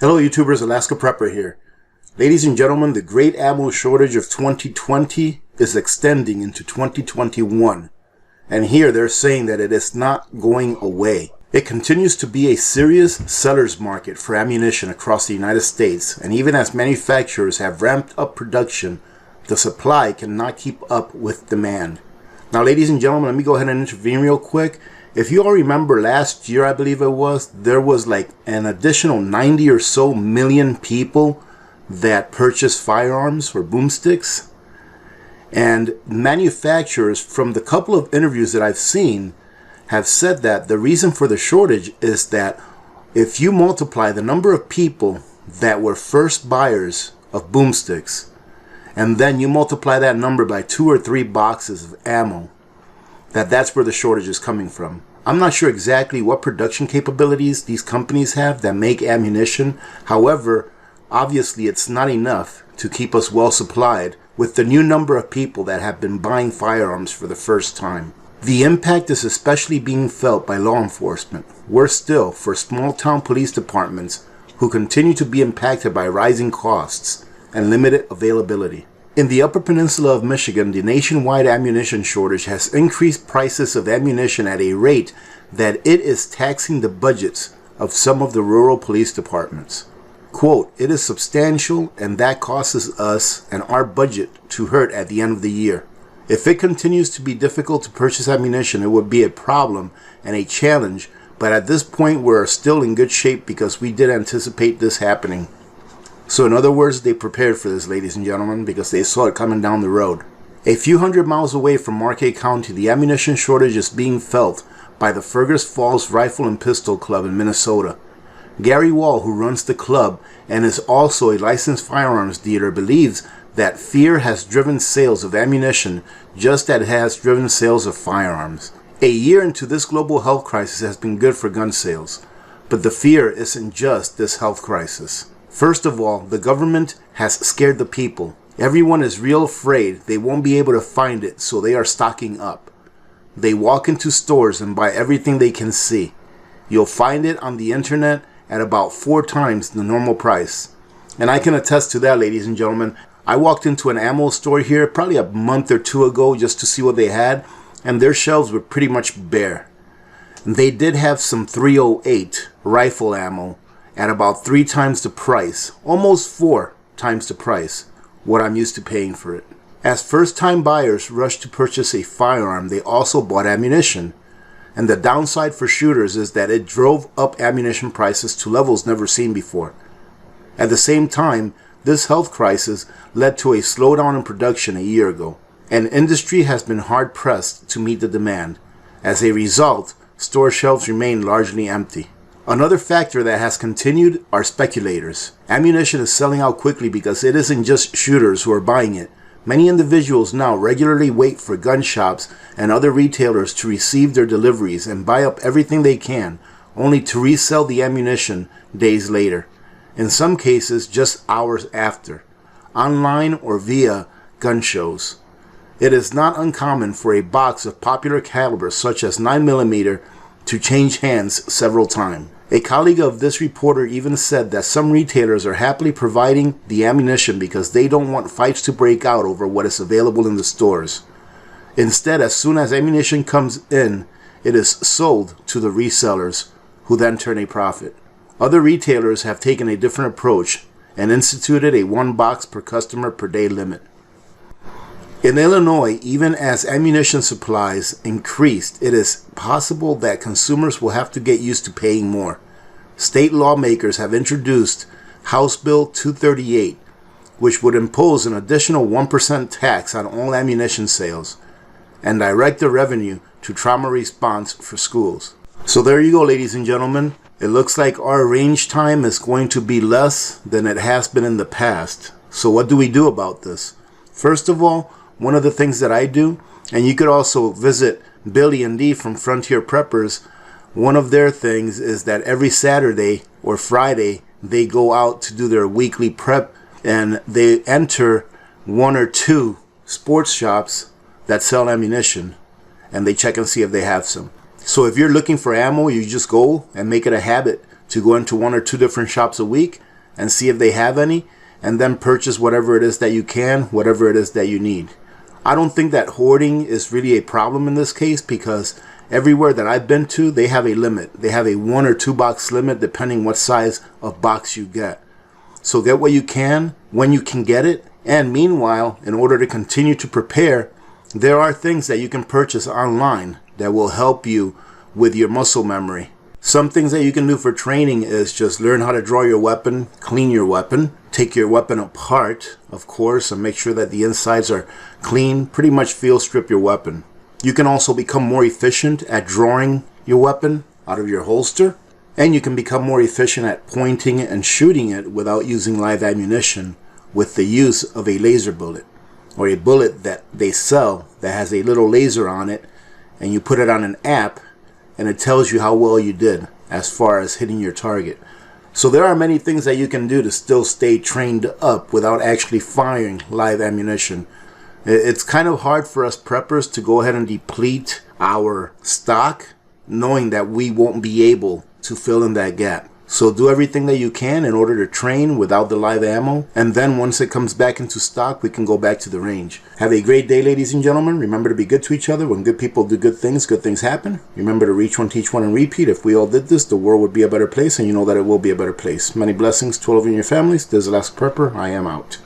Hello YouTubers, Alaska Prepper here. Ladies and gentlemen, the great ammo shortage of 2020 is extending into 2021. And here they're saying that it is not going away. It continues to be a serious seller's market for ammunition across the United States, and even as manufacturers have ramped up production, the supply cannot keep up with demand. Now ladies and gentlemen, let me go ahead and intervene real quick. If you all remember last year, I believe it was, there was like an additional 90 or so million people that purchased firearms or boomsticks. And manufacturers, from the couple of interviews that I've seen, have said that the reason for the shortage is that if you multiply the number of people that were first buyers of boomsticks, and then you multiply that number by 2 or 3 boxes of ammo, that's where the shortage is coming from. I'm not sure exactly what production capabilities these companies have that make ammunition. However, obviously it's not enough to keep us well supplied with the new number of people that have been buying firearms for the first time. The impact is especially being felt by law enforcement. Worse still, for small town police departments who continue to be impacted by rising costs and limited availability. In the Upper Peninsula of Michigan, the nationwide ammunition shortage has increased prices of ammunition at a rate that it is taxing the budgets of some of the rural police departments. Quote, "It is substantial, and that causes us and our budget to hurt at the end of the year. If it continues to be difficult to purchase ammunition, it would be a problem and a challenge, but at this point we're still in good shape because we did anticipate this happening." So in other words, they prepared for this, ladies and gentlemen, because they saw it coming down the road. A few hundred miles away from Marquette County, the ammunition shortage is being felt by the Fergus Falls Rifle and Pistol Club in Minnesota. Gary Wall, who runs the club and is also a licensed firearms dealer, believes that fear has driven sales of ammunition just as it has driven sales of firearms. A year into this global health crisis has been good for gun sales, but the fear isn't just this health crisis. First of all, the government has scared the people. Everyone is real afraid they won't be able to find it, so they are stocking up. They walk into stores and buy everything they can see. You'll find it on the internet at about 4 times the normal price. And I can attest to that, ladies and gentlemen. I walked into an ammo store here probably a month or 2 ago just to see what they had, and their shelves were pretty much bare. They did have some .308 rifle ammo at about 3 times the price, almost 4 times the price, what I'm used to paying for it. As first-time buyers rushed to purchase a firearm, they also bought ammunition. And the downside for shooters is that it drove up ammunition prices to levels never seen before. At the same time, this health crisis led to a slowdown in production a year ago, and industry has been hard-pressed to meet the demand. As a result, store shelves remain largely empty. Another factor that has continued are speculators. Ammunition is selling out quickly because it isn't just shooters who are buying it. Many individuals now regularly wait for gun shops and other retailers to receive their deliveries and buy up everything they can, only to resell the ammunition days later. In some cases, just hours after, online or via gun shows. It is not uncommon for a box of popular calibers such as 9mm to change hands several times. A colleague of this reporter even said that some retailers are happily providing the ammunition because they don't want fights to break out over what is available in the stores. Instead, as soon as ammunition comes in, it is sold to the resellers, who then turn a profit. Other retailers have taken a different approach and instituted a 1 box per customer per day limit. In Illinois, even as ammunition supplies increased, it is possible that consumers will have to get used to paying more. State lawmakers have introduced House Bill 238, which would impose an additional 1% tax on all ammunition sales and direct the revenue to trauma response for schools. So there you go, ladies and gentlemen. It looks like our range time is going to be less than it has been in the past. So what do we do about this? First of all, one of the things that I do, and you could also visit Billy and Dee from Frontier Preppers, one of their things is that every Saturday or Friday they go out to do their weekly prep, and they enter 1 or 2 sports shops that sell ammunition, and they check and see if they have some. So if you're looking for ammo, you just go and make it a habit to go into 1 or 2 different shops a week and see if they have any, and then purchase whatever it is that you can, whatever it is that you need. I don't think that hoarding is really a problem in this case, because everywhere that I've been to, they have a limit. They have a 1 or 2 box limit depending what size of box you get. So get what you can when you can get it. And meanwhile, in order to continue to prepare, there are things that you can purchase online that will help you with your muscle memory. Some things that you can do for training is just learn how to draw your weapon, clean your weapon, take your weapon apart, of course, and make sure that the insides are clean. Pretty much field strip your weapon. You can also become more efficient at drawing your weapon out of your holster, and you can become more efficient at pointing and shooting it without using live ammunition with the use of a laser bullet, or a bullet that they sell that has a little laser on it, and you put it on an app and it tells you how well you did as far as hitting your target. So there are many things that you can do to still stay trained up without actually firing live ammunition. It's kind of hard for us preppers to go ahead and deplete our stock knowing that we won't be able to fill in that gap. So do everything that you can in order to train without the live ammo, and then once it comes back into stock, we can go back to the range. Have a great day, ladies and gentlemen. Remember to be good to each other. When good people do good things happen. Remember to reach one, teach one, and repeat. If we all did this, the world would be a better place, and you know that it will be a better place. Many blessings to all of you and your families. This is Alaska Prepper. I am out.